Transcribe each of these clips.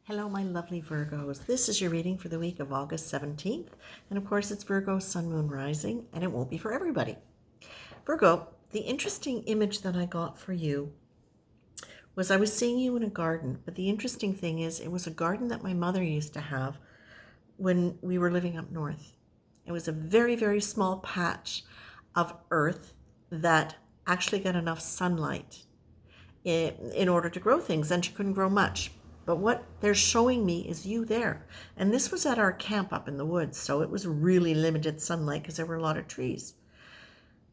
Hello, my lovely Virgos. This is your reading for the week of August 17th. And of course, it's Virgo, Sun, Moon, Rising, and it won't be for everybody. Virgo, the interesting image that I got for you was I was seeing you in a garden. But the interesting thing is, it was a garden that my mother used to have when we were living up north. It was a very, very small patch of earth that actually got enough sunlight in order to grow things, and she couldn't grow much. But what they're showing me is you there. And this was at our camp up in the woods, so it was really limited sunlight because there were a lot of trees.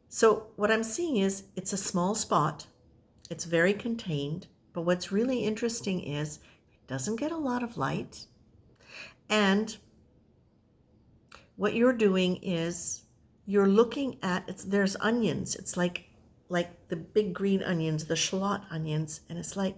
So what I'm seeing is it's a small spot. It's very contained. But what's really interesting is it doesn't get a lot of light. And what you're doing is you're looking at, there's onions. It's like the big green onions, the shallot onions. And it's like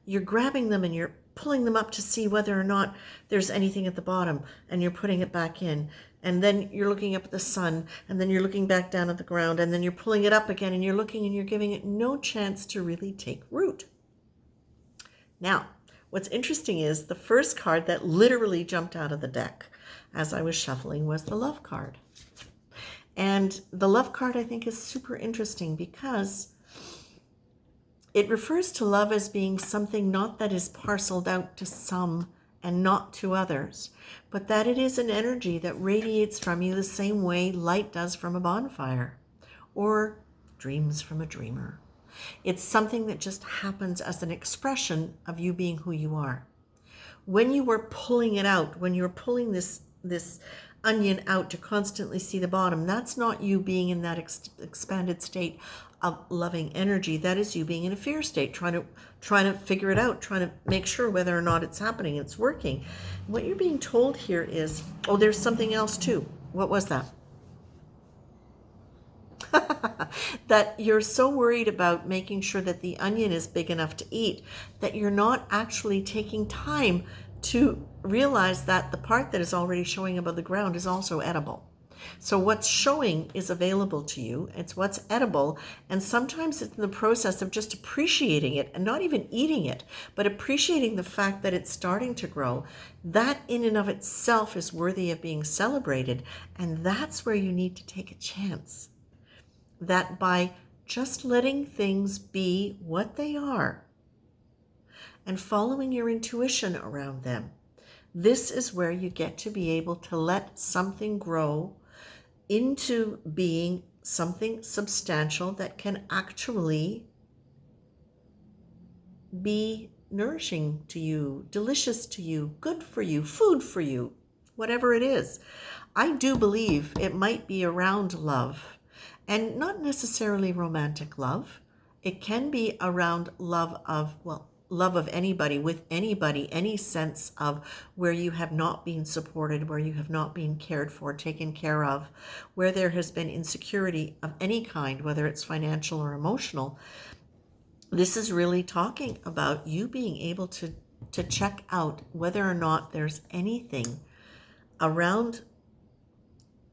you're grabbing them and you're pulling them up to see whether or not there's anything at the bottom, and you're putting it back in. And then you're looking up at the sun, and then you're looking back down at the ground, and then you're pulling it up again, and you're looking, and you're giving it no chance to really take root. Now, what's interesting is the first card that literally jumped out of the deck as I was shuffling was the love card. And the love card, I think, is super interesting because it refers to love as being something not that is parceled out to some and not to others, but that it is an energy that radiates from you the same way light does from a bonfire or dreams from a dreamer. It's something that just happens as an expression of you being who you are. When you were pulling it out, when you're pulling this onion out to constantly see the bottom, that's not you being in that expanded state of loving energy. That is you being in a fear state, trying to figure it out, trying to make sure whether or not it's happening, it's working. What you're being told here is, oh, there's something else too. What was that? That you're so worried about making sure that the onion is big enough to eat that you're not actually taking time to realize that the part that is already showing above the ground is also edible. So what's showing is available to you. It's what's edible. And sometimes it's in the process of just appreciating it and not even eating it, but appreciating the fact that it's starting to grow. That in and of itself is worthy of being celebrated. And that's where you need to take a chance. That by just letting things be what they are and following your intuition around them, this is where you get to be able to let something grow into being something substantial that can actually be nourishing to you, delicious to you, good for you, food for you, whatever it is. I do believe it might be around love, and not necessarily romantic love. It can be around love of anybody, with anybody, any sense of where you have not been supported, where you have not been cared for, taken care of, where there has been insecurity of any kind, whether it's financial or emotional. This is really talking about you being able to check out whether or not there's anything around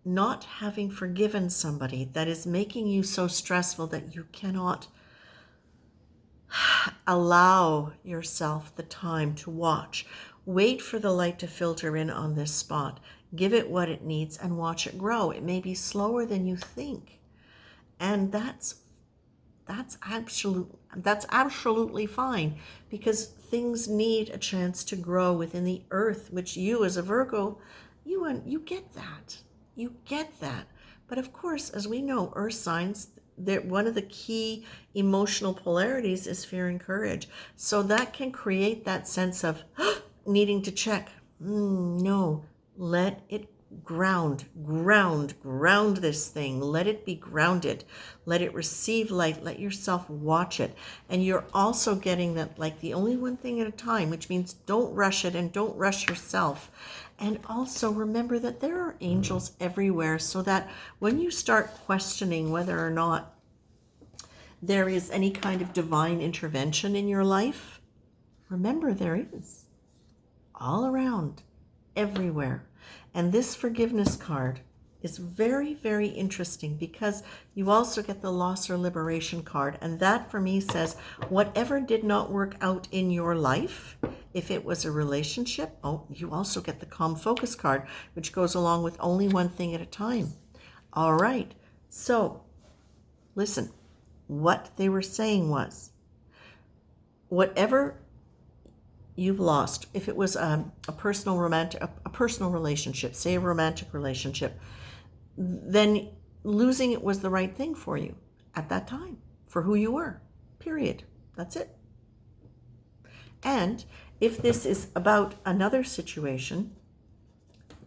not having forgiven somebody that is making you so stressful that you cannot allow yourself the time to watch. Wait for the light to filter in on this spot. Give it what it needs and watch it grow. It may be slower than you think. And that's absolutely fine, because things need a chance to grow within the earth, which you as a Virgo, you get that. You get that. But of course, as we know, earth signs, one of the key emotional polarities is fear and courage. So that can create that sense of needing to check. No, let it ground this thing. Let it be grounded. Let it receive light. Let yourself watch it. And you're also getting that, like, the only one thing at a time, which means don't rush it and don't rush yourself. And also remember that there are angels everywhere, so that when you start questioning whether or not there is any kind of divine intervention in your life, remember there is. All around, everywhere. And this forgiveness card is very, very interesting, because you also get the loss or liberation card. And that for me says, whatever did not work out in your life, If it was a relationship, oh, you also get the calm focus card, which goes along with only one thing at a time. All right. So listen, what they were saying was, whatever you've lost, if it was a personal relationship, say a romantic relationship, then losing it was the right thing for you at that time, for who you were, period. That's it. And if this is about another situation,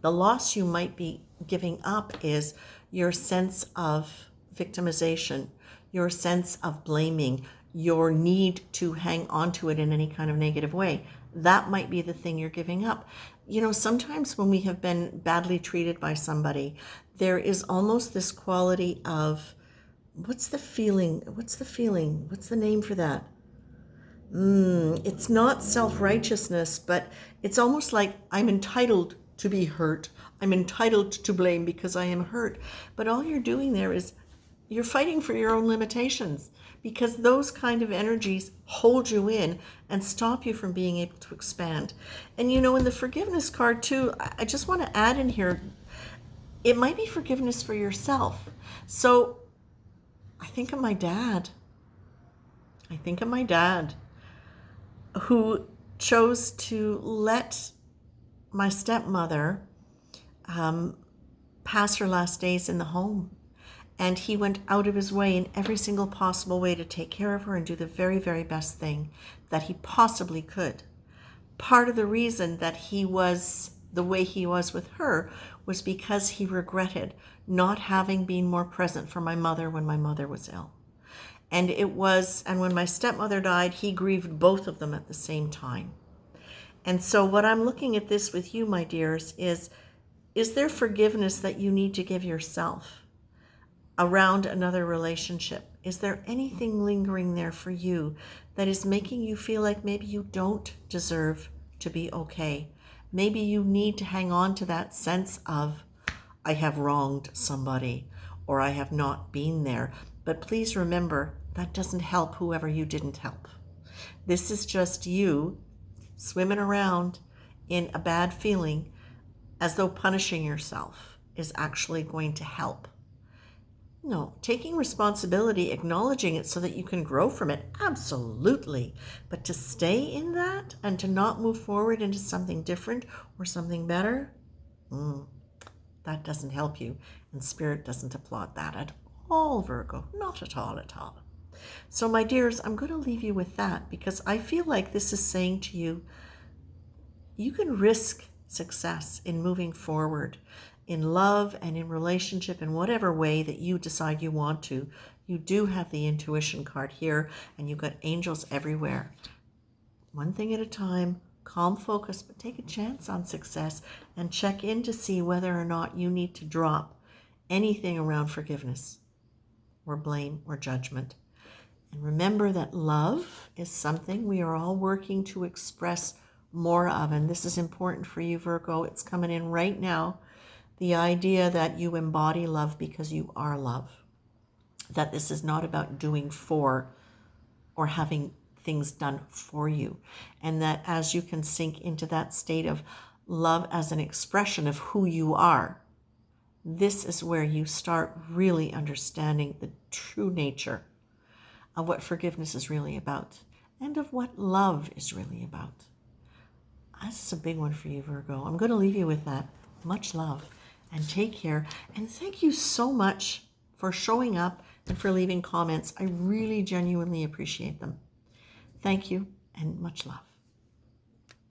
the loss you might be giving up is your sense of victimization, your sense of blaming, your need to hang on to it in any kind of negative way. That might be the thing you're giving up. You know, sometimes when we have been badly treated by somebody, there is almost this quality of, what's the feeling? What's the name for that? It's not self-righteousness, but it's almost like I'm entitled to be hurt. I'm entitled to blame because I am hurt. But all you're doing there is you're fighting for your own limitations, because those kind of energies hold you in and stop you from being able to expand. And you know, in the forgiveness card too, I just want to add in here, it might be forgiveness for yourself. So I think of my dad. Who chose to let my stepmother pass her last days in the home. And he went out of his way in every single possible way to take care of her and do the very, very best thing that he possibly could. Part of the reason that he was the way he was with her was because he regretted not having been more present for my mother when my mother was ill. And when my stepmother died, he grieved both of them at the same time. And so what I'm looking at this with you, my dears, is there forgiveness that you need to give yourself around another relationship? Is there anything lingering there for you that is making you feel like maybe you don't deserve to be okay? Maybe you need to hang on to that sense of, I have wronged somebody, or I have not been there. But please remember, that doesn't help whoever you didn't help. This is just you swimming around in a bad feeling as though punishing yourself is actually going to help. No, taking responsibility, acknowledging it so that you can grow from it, absolutely. But to stay in that and to not move forward into something different or something better, that doesn't help you. And Spirit doesn't applaud that at all, Virgo. Not at all, at all. So my dears, I'm going to leave you with that, because I feel like this is saying to you, you can risk success in moving forward in love and in relationship in whatever way that you decide you want to. You do have the intuition card here, and you've got angels everywhere. One thing at a time, calm focus, but take a chance on success and check in to see whether or not you need to drop anything around forgiveness or blame or judgment. And remember that love is something we are all working to express more of. And this is important for you, Virgo. It's coming in right now. The idea that you embody love because you are love. That this is not about doing for or having things done for you. And that as you can sink into that state of love as an expression of who you are, this is where you start really understanding the true nature of what forgiveness is really about and of what love is really about. This is a big one for you, Virgo. I'm going to leave you with that. Much love and take care. And thank you so much for showing up and for leaving comments. I really genuinely appreciate them. Thank you and much love.